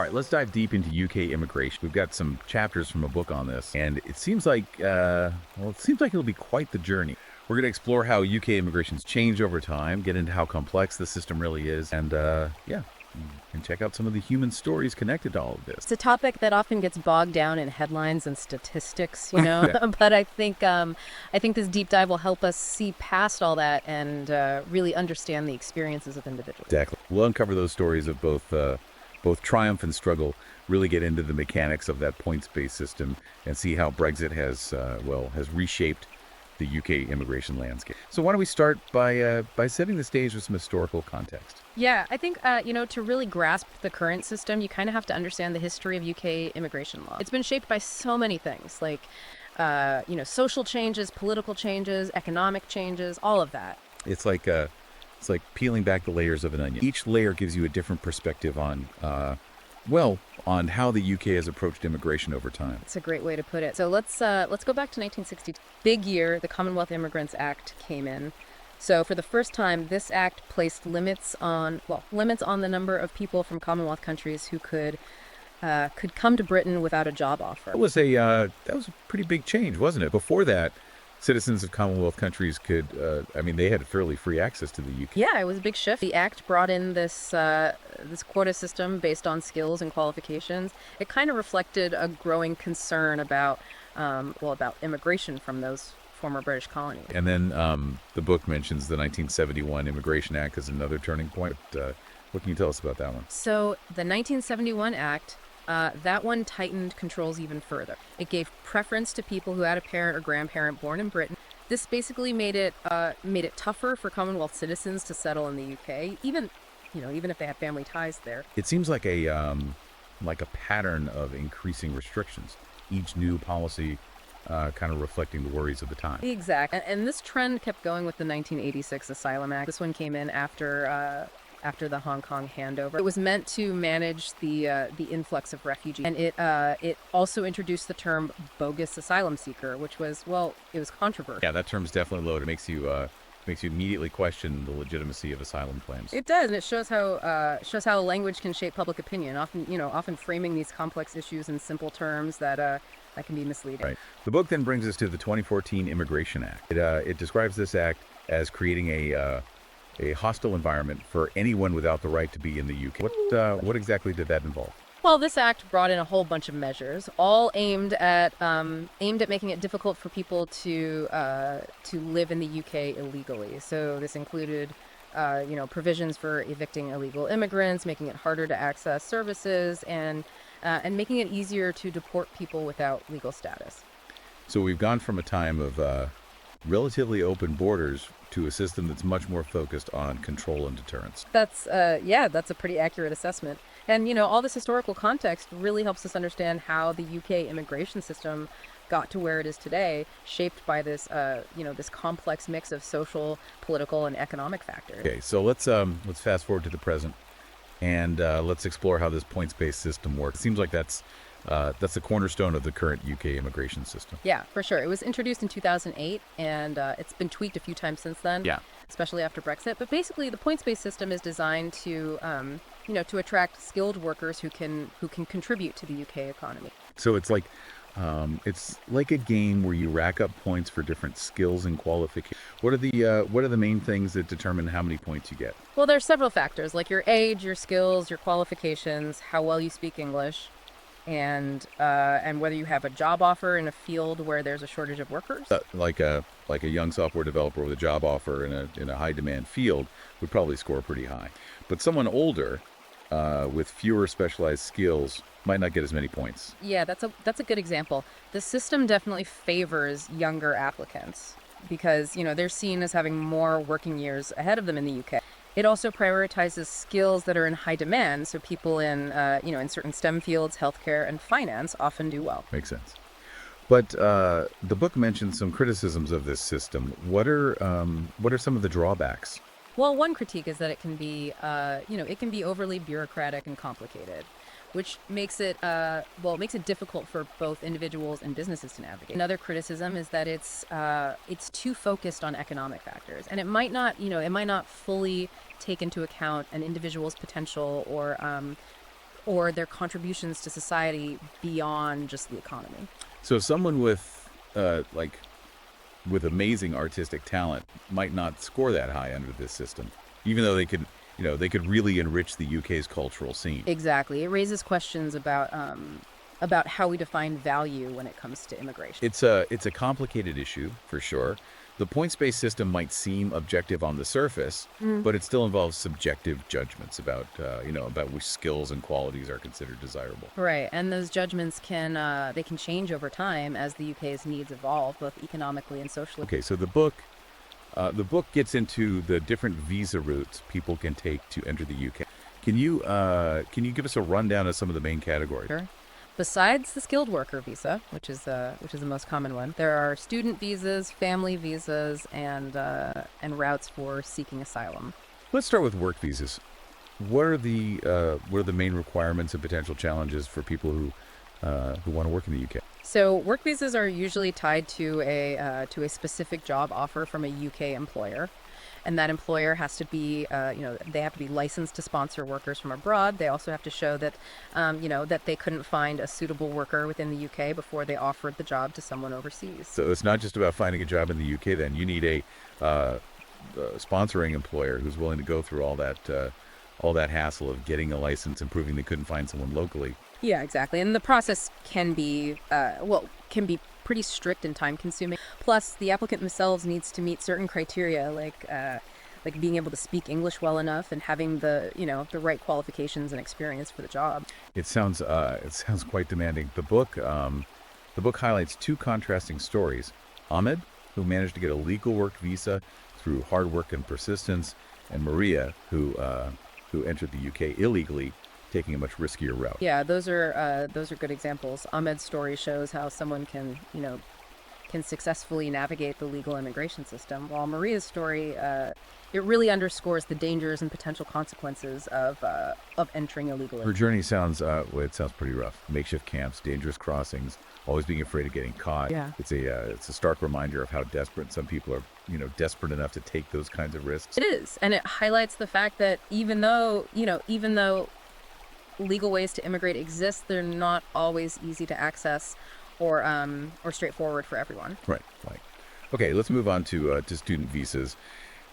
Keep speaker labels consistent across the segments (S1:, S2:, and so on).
S1: right, let's dive deep into UK immigration. We've got some chapters from a book on this, and it seems like, it seems like it'll be quite the journey. We're going to explore how UK immigration's changed over time, get into how complex the system really is, and and check out some of the human stories connected to all of this.
S2: It's a topic that often gets bogged down in headlines and statistics,
S1: Yeah.
S2: but I think this deep dive will help us see past all that and really understand the experiences of individuals.
S1: Exactly. We'll uncover those stories of both triumph and struggle, really get into the mechanics of that points-based system, and see how Brexit has reshaped the UK immigration landscape. So why don't we start by setting the stage with some historical context?
S2: Yeah, I think, to really grasp the current system, you kind of have to understand the history of UK immigration law. It's been shaped by so many things, like, social changes, political changes, economic changes, all of that.
S1: It's like peeling back the layers of an onion. Each layer gives you a different perspective on how the UK has approached immigration over time.
S2: It's a great way to put it. So let's go back to 1962. Big year, the Commonwealth Immigrants Act came in. So for the first time, this act placed limits on the number of people from Commonwealth countries who could come to Britain without a job offer.
S1: That was a pretty big change, wasn't it? Before that, citizens of Commonwealth countries they had fairly free access to the UK.
S2: Yeah, it was a big shift. The act brought in this quota system based on skills and qualifications. It kind of reflected a growing concern about immigration from those former British colonies.
S1: And then the book mentions the 1971 Immigration Act as another turning point. What can you tell us about that one?
S2: So the 1971 Act, that one tightened controls even further. It gave preference to people who had a parent or grandparent born in Britain. This basically made it tougher for Commonwealth citizens to settle in the UK, even if they had family ties there.
S1: It seems like a pattern of increasing restrictions. Each new policy kind of reflecting the worries of the time.
S2: Exactly. And this trend kept going with the 1986 Asylum Act. This one came in after the Hong Kong handover. It was meant to manage the influx of refugees, and it also introduced the term bogus asylum seeker, which was it was controversial.
S1: Yeah, that term's definitely loaded. It makes you immediately question the legitimacy of asylum claims.
S2: It does, and it shows how language can shape public opinion. Often framing these complex issues in simple terms that can be misleading.
S1: Right. The book then brings us to the 2014 Immigration Act. It describes this act as creating a hostile environment for anyone without the right to be in the UK. What exactly did that involve?
S2: Well, this act brought in a whole bunch of measures, all aimed at making it difficult for people to live in the UK illegally. So this included, provisions for evicting illegal immigrants, making it harder to access services, and making it easier to deport people without legal status.
S1: So we've gone from a time of relatively open borders to a system that's much more focused on control and deterrence.
S2: That's a pretty accurate assessment. And all this historical context really helps us understand how the UK immigration system got to where it is today, shaped by this this complex mix of social, political, and economic factors.
S1: Okay, so let's fast forward to the present, and let's explore how this points-based system works. It seems like that's the cornerstone of the current UK immigration system.
S2: Yeah, for sure. It was introduced in 2008, and it's been tweaked a few times since then.
S1: Yeah.
S2: Especially after Brexit. But basically, the points-based system is designed to attract skilled workers who can contribute to the UK economy.
S1: So it's like a game where you rack up points for different skills and qualifications. What are the main things that determine how many points you get?
S2: Well, there's several factors, like your age, your skills, your qualifications, how well you speak English, and whether you have a job offer in a field where there's a shortage of workers.
S1: Like a young software developer with a job offer in a high demand field would probably score pretty high. But someone older with fewer specialized skills might not get as many points.
S2: Yeah, that's a good example. The system definitely favors younger applicants because they're seen as having more working years ahead of them in the UK. It also prioritizes skills that are in high demand, so people in certain STEM fields, healthcare, and finance often do well.
S1: Makes sense. But the book mentions some criticisms of this system. What are some of the drawbacks?
S2: Well, one critique is that it can be overly bureaucratic and complicated, which makes it difficult for both individuals and businesses to navigate. Another criticism is that it's too focused on economic factors, and it might not fully take into account an individual's potential or their contributions to society beyond just the economy.
S1: So someone with with amazing artistic talent might not score that high under this system, even though they could really enrich the UK's cultural scene.
S2: Exactly. It raises questions about how we define value when it comes to immigration.
S1: It's a complicated issue for sure. The points-based system might seem objective on the surface, but it still involves subjective judgments about about which skills and qualities are considered desirable.
S2: Right, and those judgments can they can change over time as the UK's needs evolve, both economically and socially.
S1: Okay, so the book gets into the different visa routes people can take to enter the UK. Can you give us a rundown of some of the main categories?
S2: Sure. Besides the skilled worker visa, which is the most common one, there are student visas, family visas, and routes for seeking asylum.
S1: Let's start with work visas. What are the main requirements and potential challenges for people who want to work in the UK?
S2: So work visas are usually tied to a specific job offer from a UK employer. And that employer has to be, they have to be licensed to sponsor workers from abroad. They also have to show that, that they couldn't find a suitable worker within the UK before they offered the job to someone overseas.
S1: So it's not just about finding a job in the UK then. You need a sponsoring employer who's willing to go through all that hassle of getting a license and proving they couldn't find someone locally.
S2: Yeah, exactly. And the process can be, pretty strict and time consuming. Plus, the applicant themselves needs to meet certain criteria like being able to speak English well enough and having the right qualifications and experience for the job.
S1: It sounds quite demanding. The book highlights two contrasting stories. Ahmed, who managed to get a legal work visa through hard work and persistence, and Maria, who entered the UK illegally, taking a much riskier route.
S2: Yeah, those are good examples. Ahmed's story shows how someone can successfully navigate the legal immigration system, while Maria's story it really underscores the dangers and potential consequences of entering illegally.
S1: Her journey sounds pretty rough. Makeshift camps, dangerous crossings, always being afraid of getting caught.
S2: Yeah.
S1: It's a stark reminder of how desperate some people are. Desperate enough to take those kinds of risks.
S2: It is, and it highlights the fact that even though legal ways to immigrate exist, they're not always easy to access or straightforward for everyone.
S1: Right. Okay, let's move on to student visas.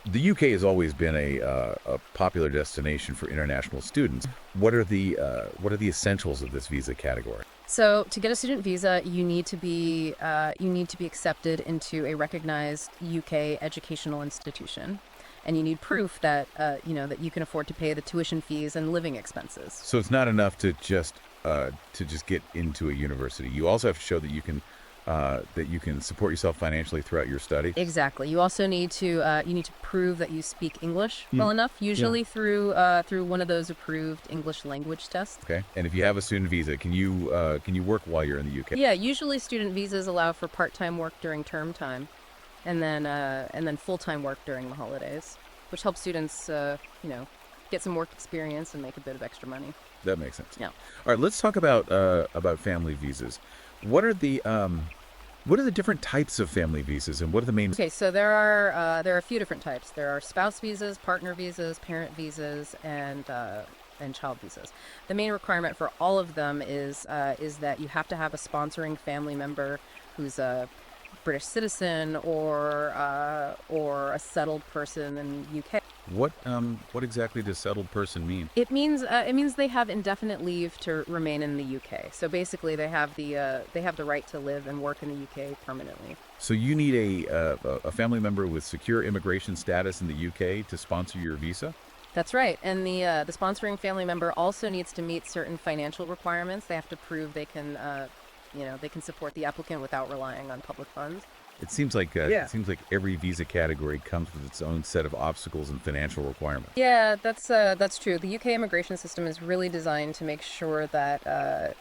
S1: The UK has always been a popular destination for international students. What are the essentials of this visa category?
S2: So, to get a student visa, you need to be accepted into a recognized UK educational institution, and you need proof that that you can afford to pay the tuition fees and living expenses.
S1: So it's not enough to just get into a university. You also have to show that you can support yourself financially throughout your study.
S2: Exactly. You also need to prove that you speak English well enough, usually through one of those approved English language tests.
S1: Okay. And if you have a student visa, can you work while you're in the UK?
S2: Yeah. Usually, student visas allow for part-time work during term time, and then full-time work during the holidays, which helps students get some work experience and make a bit of extra money.
S1: That makes sense.
S2: Yeah.
S1: All right. Let's talk about family visas. What are the different types of family visas, and what are the main?
S2: Okay, so there are a few different types. There are spouse visas, partner visas, parent visas, and child visas. The main requirement for all of them is that you have to have a sponsoring family member who's a British citizen or a settled person in the UK.
S1: What exactly does settled person mean?
S2: It means they have indefinite leave to remain in the UK. So basically, they have the right to live and work in the UK permanently.
S1: So you need a family member with secure immigration status in the UK to sponsor your visa?
S2: That's right. And the sponsoring family member also needs to meet certain financial requirements. They have to prove they can support the applicant without relying on public funds.
S1: It seems like every visa category comes with its own set of obstacles and financial requirements.
S2: Yeah, that's true. The UK immigration system is really designed to make sure that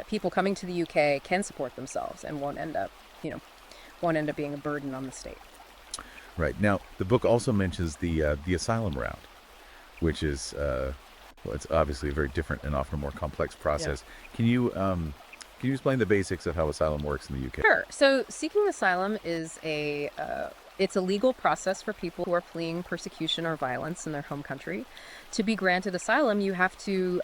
S2: people coming to the UK can support themselves and won't end up being a burden on the state.
S1: Right. Now, the book also mentions the asylum route, which is it's obviously a very different and often a more complex process. Yeah. Can you explain the basics of how asylum works in the UK?
S2: Sure. So seeking asylum is It's a legal process for people who are fleeing persecution or violence in their home country. To be granted asylum, you have to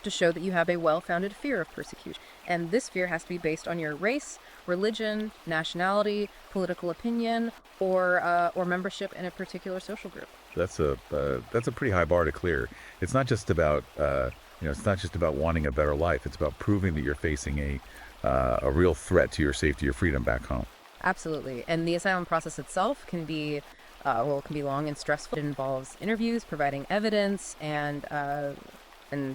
S2: show that you have a well-founded fear of persecution, and this fear has to be based on your race, religion, nationality, political opinion, or membership in a particular social group.
S1: That's a pretty high bar to clear. It's not just about it's not just about wanting a better life. It's about proving that you're facing a real threat to your safety or freedom back home.
S2: Absolutely. And the asylum process itself can be, well, it can be long and stressful. It involves interviews, providing evidence, and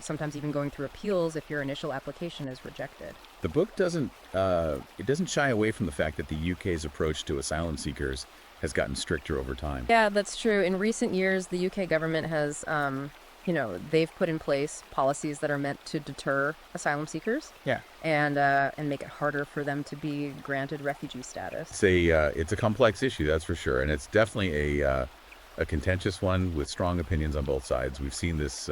S2: sometimes even going through appeals if your initial application is rejected.
S1: The book doesn't shy away from the fact that the UK's approach to asylum seekers has gotten stricter over time.
S2: Yeah, that's true. In recent years, the UK government has, they've put in place policies that are meant to deter asylum seekers.
S1: Yeah.
S2: And make it harder for them to be granted refugee status.
S1: It's a complex issue, that's for sure, and it's definitely a contentious one with strong opinions on both sides. We've seen this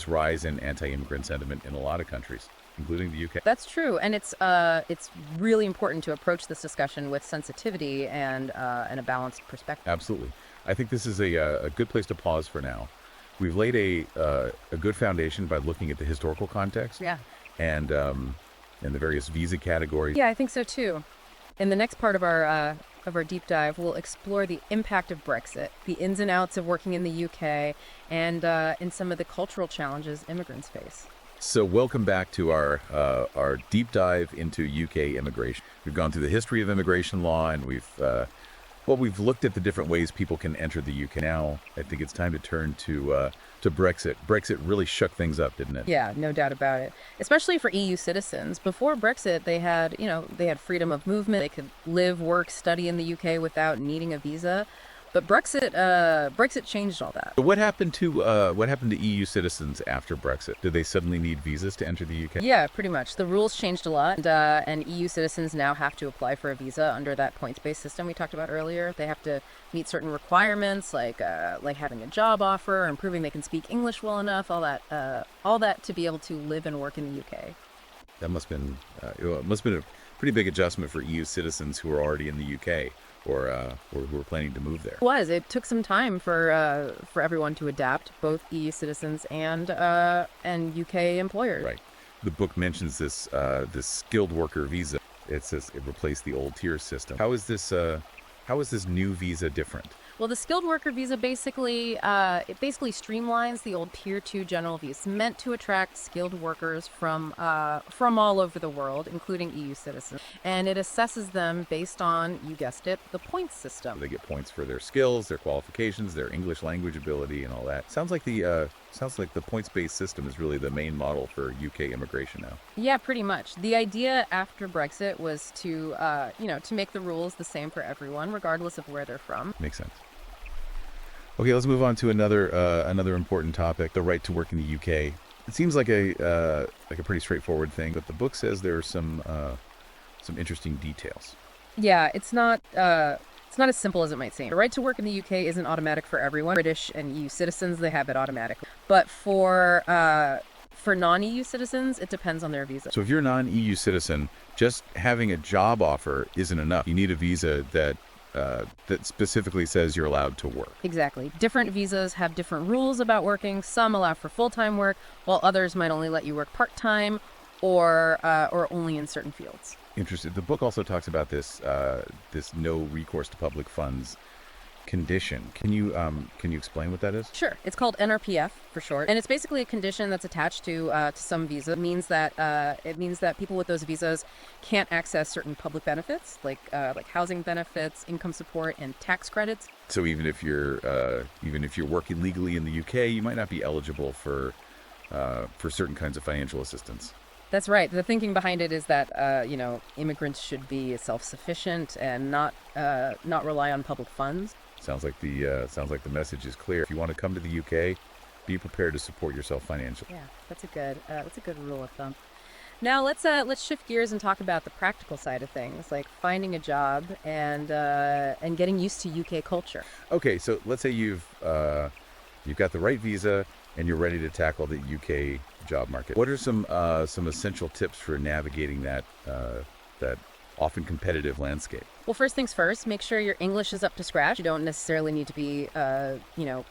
S1: rise in anti-immigrant sentiment in a lot of countries, including the UK.
S2: That's true, and it's really important to approach this discussion with sensitivity and a balanced perspective.
S1: Absolutely, I think this is a good place to pause for now. We've laid a good foundation by looking at the historical context.
S2: Yeah.
S1: And the various visa categories.
S2: Yeah, I think so too. In the next part of our deep dive, we'll explore the impact of Brexit, the ins and outs of working in the UK, and some of the cultural challenges immigrants face.
S1: So welcome back to our deep dive into UK immigration. We've gone through the history of immigration law, and we've looked at the different ways people can enter the UK. Now, I think it's time to turn to Brexit. Brexit really shook things up, didn't it?
S2: Yeah, no doubt about it. Especially for EU citizens. Before Brexit, they had freedom of movement. They could live, work, study in the UK without needing a visa. But Brexit changed all that.
S1: What happened to EU citizens after Brexit? Did they suddenly need visas to enter the UK?
S2: Yeah, pretty much. The rules changed a lot, and EU citizens now have to apply for a visa under that points-based system we talked about earlier. They have to meet certain requirements, like having a job offer and proving they can speak English well enough. All that to be able to live and work in the UK.
S1: That must have been a pretty big adjustment for EU citizens who are already in the UK. Or who are planning to move there.
S2: It took some time for everyone to adapt, both EU citizens and UK employers.
S1: Right. The book mentions this skilled worker visa. It says it replaced the old tier system. How is this new visa different?
S2: Well, the skilled worker visa basically streamlines the old Tier 2 general visa. It's meant to attract skilled workers from all over the world, including EU citizens. And it assesses them based on, you guessed it, the points system.
S1: They get points for their skills, their qualifications, their English language ability, and all that. Sounds like the points-based system is really the main model for UK immigration now.
S2: Yeah, pretty much. The idea after Brexit was to make the rules the same for everyone, regardless of where they're from.
S1: Makes sense. Okay, let's move on to another important topic: the right to work in the UK. It seems like a pretty straightforward thing, but the book says there are some interesting details.
S2: Yeah, it's not as simple as it might seem. The right to work in the UK isn't automatic for everyone. British and EU citizens, they have it automatically. But for non-EU citizens, it depends on their visa.
S1: So if you're a non-EU citizen, just having a job offer isn't enough. You need a visa that specifically says you're allowed to work.
S2: Exactly. Different visas have different rules about working. Some allow for full-time work, while others might only let you work part-time or only in certain fields.
S1: Interesting. The book also talks about this no recourse to public funds condition. Can you explain what that is?
S2: Sure. It's called NRPF for short, and it's basically a condition that's attached to some visa. It means that people with those visas can't access certain public benefits like housing benefits, income support, and tax credits.
S1: So even if you're working legally in the UK, you might not be eligible for certain kinds of financial assistance.
S2: That's right. The thinking behind it is that immigrants should be self-sufficient and not rely on public funds.
S1: Sounds like the message is clear. If you want to come to the UK, be prepared to support yourself financially.
S2: Yeah, that's a good rule of thumb. Now let's shift gears and talk about the practical side of things, like finding a job and getting used to UK culture.
S1: Okay, so let's say you've got the right visa and you're ready to tackle the UK job market. What are some essential tips for navigating that often competitive landscape?
S2: Well, first things first, make sure your English is up to scratch. You don't necessarily need to be,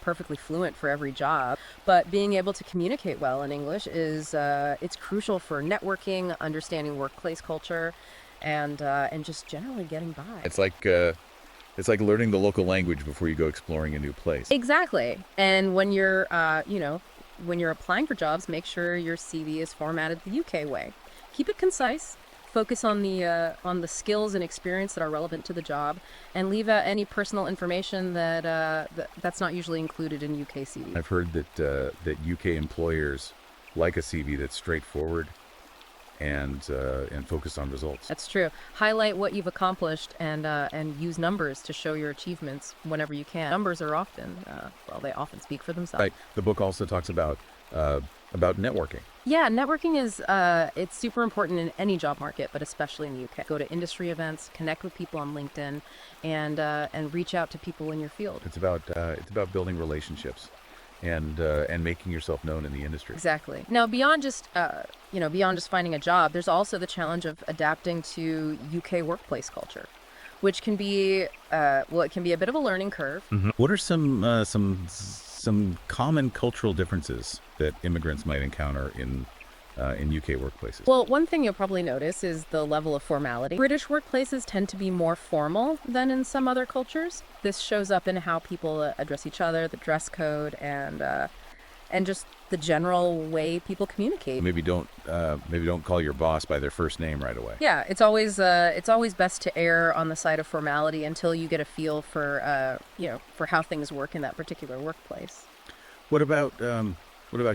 S2: perfectly fluent for every job, but being able to communicate well in English is it's crucial for networking, understanding workplace culture, and just generally getting by.
S1: It's like learning the local language before you go exploring a new place.
S2: Exactly. And when you're applying for jobs, make sure your CV is formatted the UK way. Keep it concise. Focus on the skills and experience that are relevant to the job, and leave out any personal information that's not usually included in UK CV.
S1: I've heard that UK employers like a CV that's straightforward and focused on results.
S2: That's true. Highlight what you've accomplished and use numbers to show your achievements whenever you can. Numbers are often, they often speak for themselves.
S1: Right. The book also talks about networking.
S2: Yeah, networking is it's super important in any job market, but especially in the UK. Go to industry events, connect with people on LinkedIn, and reach out to people in your field.
S1: It's about building relationships and making yourself known in the industry.
S2: Exactly. Now, beyond just finding a job, there's also the challenge of adapting to UK workplace culture, which can be it can be a bit of a learning curve.
S1: Mm-hmm. What are some common cultural differences that immigrants might encounter in UK workplaces?
S2: Well, one thing you'll probably notice is the level of formality. British workplaces tend to be more formal than in some other cultures. This shows up in how people address each other, the dress code, and just the general way people communicate.
S1: Maybe don't call your boss by their first name right away.
S2: Yeah, it's always best to err on the side of formality until you get a feel for how things work in that particular workplace.
S1: What about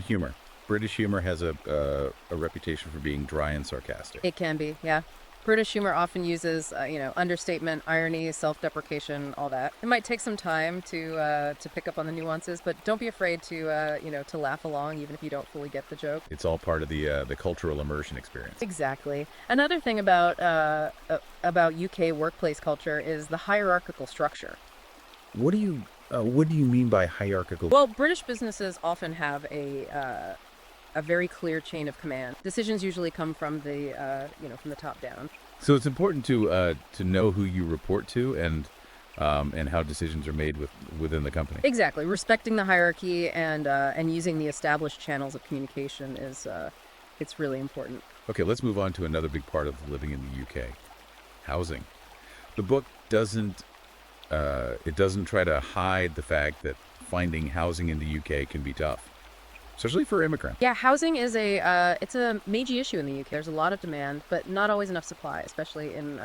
S1: humor? British humor has a reputation for being dry and sarcastic.
S2: It can be, yeah. British humor often uses, understatement, irony, self-deprecation, all that. It might take some time to pick up on the nuances, but don't be afraid to laugh along, even if you don't fully get the joke.
S1: It's all part of the cultural immersion experience.
S2: Exactly. Another thing about UK workplace culture is the hierarchical structure.
S1: What do you mean by hierarchical?
S2: Well, British businesses often have a very clear chain of command. Decisions usually come from from the top down.
S1: So it's important to know who you report to and how decisions are made within the company.
S2: Exactly. Respecting the hierarchy and using the established channels of communication is it's really important.
S1: Okay, let's move on to another big part of living in the UK, housing. The book doesn't try to hide the fact that finding housing in the UK can be tough, especially for immigrants.
S2: Yeah, housing is it's a major issue in the UK. There's a lot of demand, but not always enough supply, especially in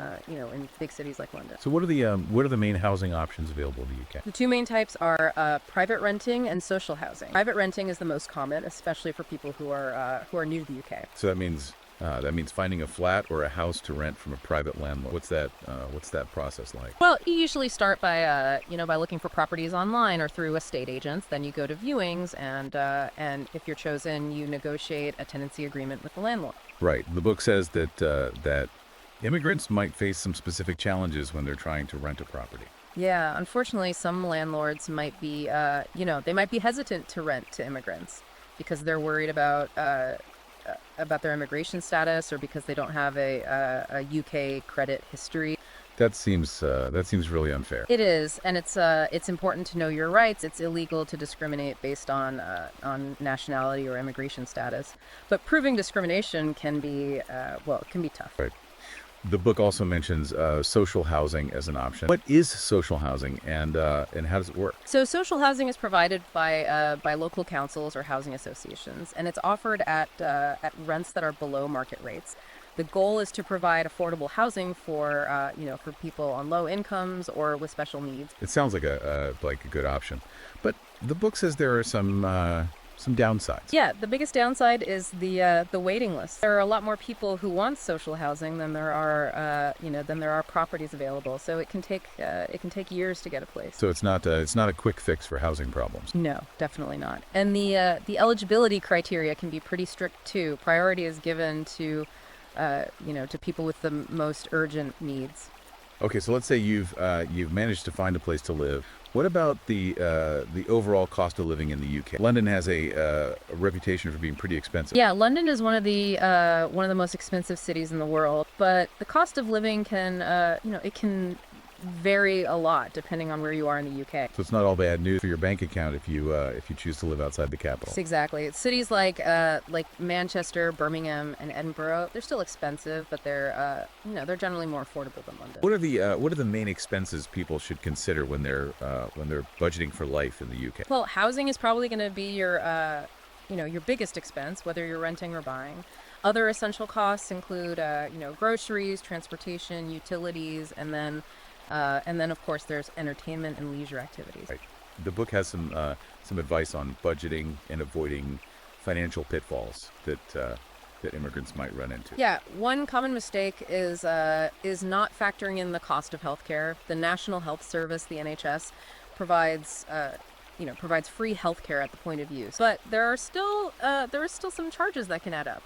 S2: big cities like London.
S1: So what are the main housing options available in the UK?
S2: The two main types are private renting and social housing. Private renting is the most common, especially for people who are new to the UK.
S1: So that means finding a flat or a house to rent from a private landlord. What's that process like?
S2: Well, you usually start by looking for properties online or through estate agents. Then you go to viewings, and if you're chosen, you negotiate a tenancy agreement with the landlord.
S1: Right. The book says that immigrants might face some specific challenges when they're trying to rent a property.
S2: Yeah, unfortunately, some landlords might be they might be hesitant to rent to immigrants because they're worried about their immigration status or because they don't have a UK credit history.
S1: That seems really unfair.
S2: It is, and it's important to know your rights. It's illegal to discriminate based on nationality or immigration status, but proving discrimination can be it can be tough.
S1: Right. The book also mentions social housing as an option. What is social housing, and how does it work?
S2: So social housing is provided by local councils or housing associations, and it's offered at rents that are below market rates. The goal is to provide affordable housing for people on low incomes or with special needs.
S1: It sounds like a good option, but the book says there are some downsides.
S2: Yeah, the biggest downside is the waiting list. There are a lot more people who want social housing than there are properties available. So it can take years to get a place.
S1: So it's not a quick fix for housing problems.
S2: No, definitely not. And the eligibility criteria can be pretty strict too. Priority is given to people with the most urgent needs.
S1: Okay, so let's say you've managed to find a place to live. What about the overall cost of living in the UK? London has a reputation for being pretty expensive.
S2: Yeah, London is one of the most expensive cities in the world, but the cost of living can vary a lot depending on where you are in the UK.
S1: So it's not all bad news for your bank account if you choose to live outside the capital.
S2: Exactly. Cities like Manchester, Birmingham, and Edinburgh, they're still expensive, but they're generally more affordable than London.
S1: What are the main expenses people should consider when they're budgeting for life in the UK?
S2: Well, housing is probably going to be your biggest expense, whether you're renting or buying. Other essential costs include, groceries, transportation, utilities, and then of course there's entertainment and leisure activities.
S1: Right. The book has some advice on budgeting and avoiding financial pitfalls that immigrants might run into.
S2: Yeah, one common mistake is not factoring in the cost of healthcare. The National Health Service, the NHS, provides free healthcare at the point of use, but there are still some charges that can add up,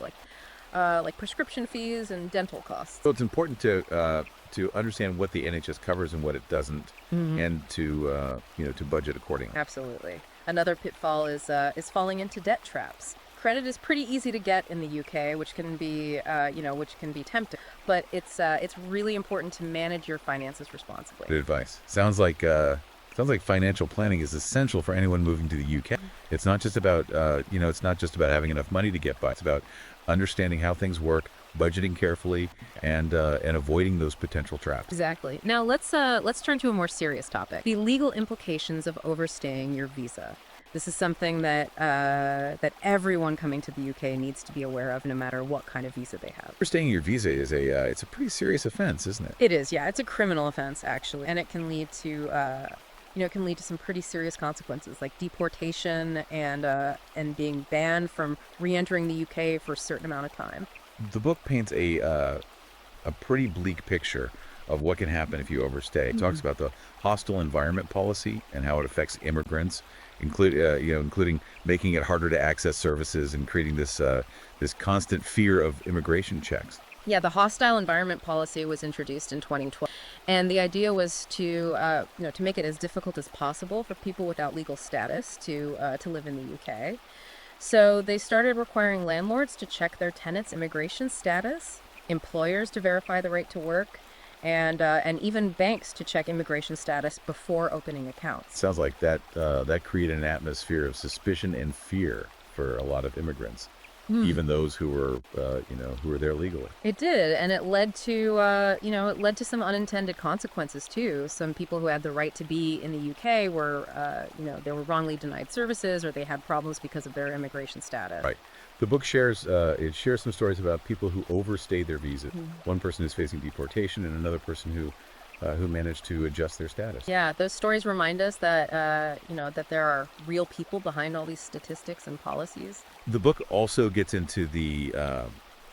S2: like prescription fees and dental costs.
S1: So it's important to understand what the NHS covers and what it doesn't, and to budget accordingly.
S2: Absolutely. Another pitfall is falling into debt traps. Credit is pretty easy to get in the UK, which can be tempting, but it's really important to manage your finances responsibly.
S1: Good advice. Sounds like financial planning is essential for anyone moving to the UK. It's not just about having enough money to get by. It's about understanding how things work, budgeting carefully, and avoiding those potential traps.
S2: Exactly. Now let's turn to a more serious topic: the legal implications of overstaying your visa. This is something that everyone coming to the UK needs to be aware of, no matter what kind of visa they have.
S1: Overstaying your visa is it's a pretty serious offense, isn't it?
S2: It is, yeah. It's a criminal offense, actually, and it can lead to some pretty serious consequences, like deportation and being banned from re-entering the UK for a certain amount of time.
S1: The book paints a pretty bleak picture of what can happen if you overstay. It talks about the hostile environment policy and how it affects immigrants, including making it harder to access services and creating this constant fear of immigration checks.
S2: Yeah, the hostile environment policy was introduced in 2012, and the idea was to make it as difficult as possible for people without legal status to live in the UK. So they started requiring landlords to check their tenants' immigration status, employers to verify the right to work, and even banks to check immigration status before opening accounts.
S1: Sounds like that created an atmosphere of suspicion and fear for a lot of immigrants. Even those who were there legally.
S2: It did, and it led to some unintended consequences too. Some people who had the right to be in the UK were they were wrongly denied services, or they had problems because of their immigration status.
S1: Right. The book shares some stories about people who overstayed their visas. One person is facing deportation, and another person who managed to adjust their status.
S2: Yeah, those stories remind us that that there are real people behind all these statistics and policies.
S1: The book also gets into the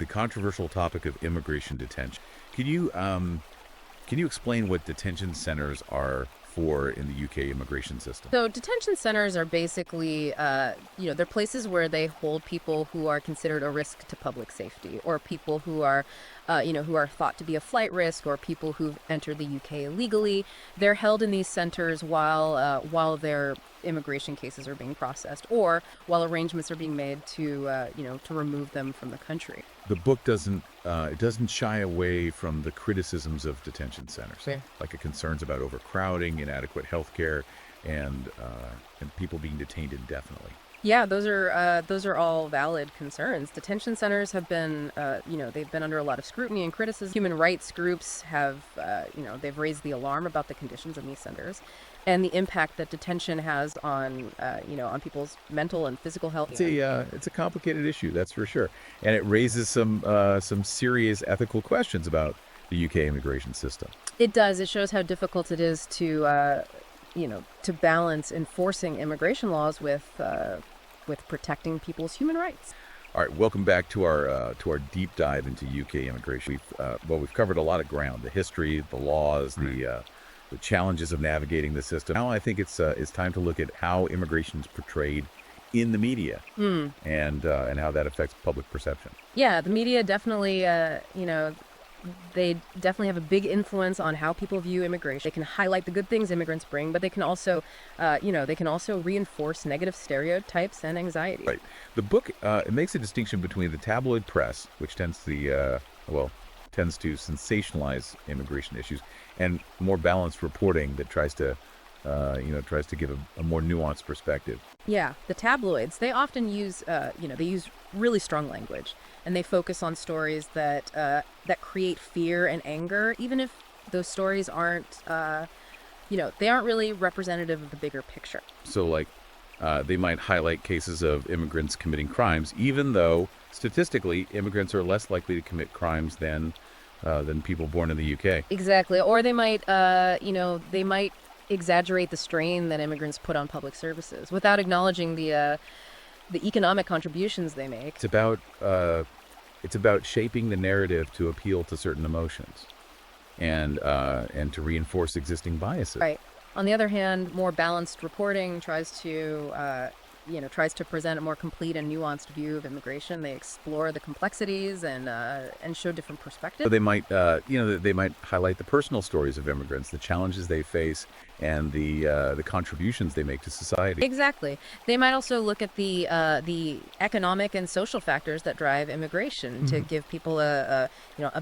S1: controversial topic of immigration detention. Can you explain what detention centers are for in the UK immigration system?
S2: So detention centers are basically, they're places where they hold people who are considered a risk to public safety, or people who are thought to be a flight risk, or people who've entered the UK illegally. They're held in these centers while their immigration cases are being processed, or while arrangements are being made to remove them from the country.
S1: The book doesn't shy away from the criticisms of detention centers, like the concerns about overcrowding, inadequate health care, and people being detained indefinitely.
S2: Yeah, those are all valid concerns. Detention centers have been, they've been under a lot of scrutiny and criticism. Human rights groups have, they've raised the alarm about the conditions in these centers and the impact that detention has on, on people's mental and physical health.
S1: It's a complicated issue, that's for sure, and it raises some serious ethical questions about the UK immigration system.
S2: It does. It shows how difficult it is to balance enforcing immigration laws with protecting people's human rights.
S1: All right, welcome back to our deep dive into UK immigration. We've covered a lot of ground: the history, the laws, the challenges of navigating the system. Now I think it's time to look at how immigration is portrayed in the media, and how that affects public perception.
S2: Yeah, the media definitely, they definitely have a big influence on how people view immigration. They can highlight the good things immigrants bring, but they can also, reinforce negative stereotypes and anxiety.
S1: Right. The book it makes a distinction between the tabloid press, which tends tends to sensationalize immigration issues, and more balanced reporting that tries to give a more nuanced perspective.
S2: Yeah, the tabloids, they often use, they use really strong language, and they focus on stories that create fear and anger, even if those stories aren't, they aren't really representative of the bigger picture.
S1: So, like, they might highlight cases of immigrants committing crimes, even though statistically immigrants are less likely to commit crimes than people born in the UK.
S2: Exactly. Or they might exaggerate the strain that immigrants put on public services without acknowledging the economic contributions they make.
S1: It's about shaping the narrative to appeal to certain emotions, and to reinforce existing biases.
S2: Right. On the other hand, more balanced reporting tries to present a more complete and nuanced view of immigration. They explore the complexities and show different perspectives.
S1: So they might highlight the personal stories of immigrants, the challenges they face, and the contributions they make to society.
S2: Exactly. They might also look at the economic and social factors that drive immigration to give people a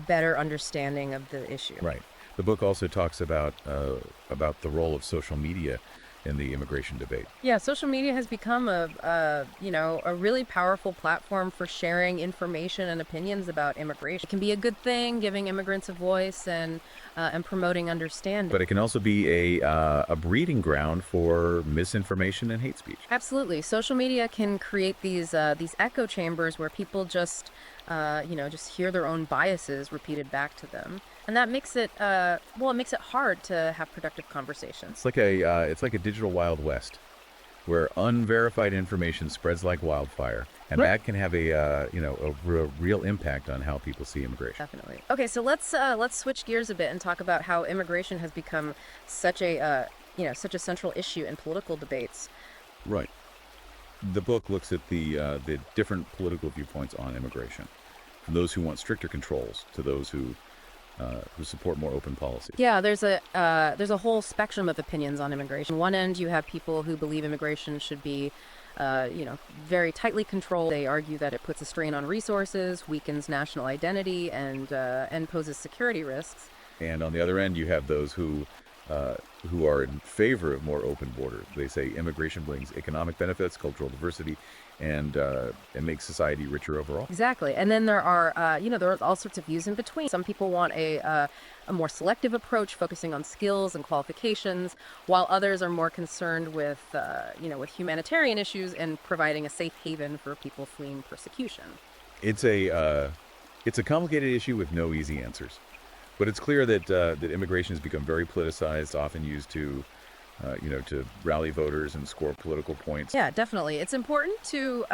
S2: better understanding of the issue.
S1: Right. The book also talks about the role of social media in the immigration debate.
S2: Yeah, social media has become a really powerful platform for sharing information and opinions about immigration. It can be a good thing, giving immigrants a voice and promoting understanding.
S1: But it can also be a breeding ground for misinformation and hate speech.
S2: Absolutely, social media can create these echo chambers where people just hear their own biases repeated back to them, and that makes it hard to have productive conversations.
S1: It's like a digital Wild West, where unverified information spreads like wildfire, and that can have a real impact on how people see immigration.
S2: Definitely. Okay, so let's switch gears a bit and talk about how immigration has become such a central issue in political debates.
S1: Right. The book looks at the different political viewpoints on immigration, from those who want stricter controls to those who support more open policies.
S2: Yeah, there's a whole spectrum of opinions on immigration. On one end, you have people who believe immigration should be, very tightly controlled. They argue that it puts a strain on resources, weakens national identity, and poses security risks.
S1: And on the other end, you have those who are in favor of more open borders. They say immigration brings economic benefits, cultural diversity, and makes society richer overall.
S2: Exactly. And then there are all sorts of views in between. Some people want a more selective approach, focusing on skills and qualifications, while others are more concerned with humanitarian issues and providing a safe haven for people fleeing persecution.
S1: It's a complicated issue with no easy answers. But it's clear that immigration has become very politicized, often used to rally voters and score political points.
S2: Yeah, definitely. It's important to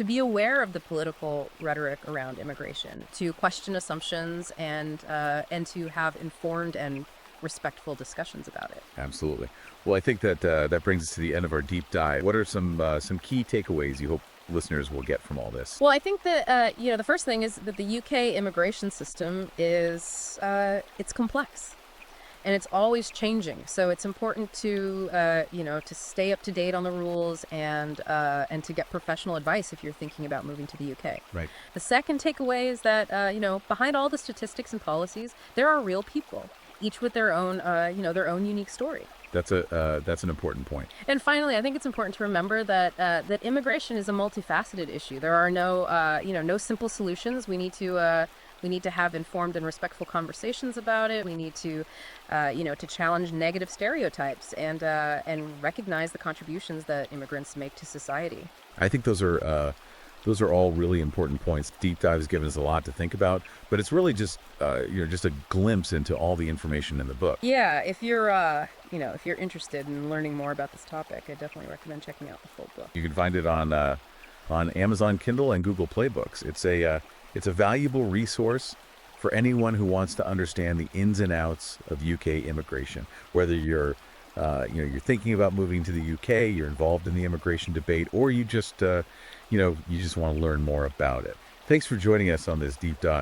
S2: be aware of the political rhetoric around immigration, to question assumptions, and to have informed and respectful discussions about it.
S1: Absolutely. Well, I think that brings us to the end of our deep dive. What are some key takeaways you hope listeners will get from all this?
S2: Well, I think that the first thing is that the UK immigration system is it's complex, and it's always changing. So it's important to to stay up to date on the rules and to get professional advice if you're thinking about moving to the UK.
S1: Right.
S2: The second takeaway is that behind all the statistics and policies, there are real people, each with their own unique story.
S1: That's an important point.
S2: And finally, I think it's important to remember that immigration is a multifaceted issue. There are no simple solutions. We need to have informed and respectful conversations about it. We need to challenge negative stereotypes and recognize the contributions that immigrants make to society.
S1: I think those are all really important points. Deep Dive has given us a lot to think about, but it's really just a glimpse into all the information in the book.
S2: Yeah, if you're interested in learning more about this topic, I definitely recommend checking out the full book.
S1: You can find it on Amazon Kindle and Google Play Books. It's a valuable resource for anyone who wants to understand the ins and outs of UK immigration. Whether you're thinking about moving to the UK, you're involved in the immigration debate, or you just want to learn more about it. Thanks for joining us on this deep dive.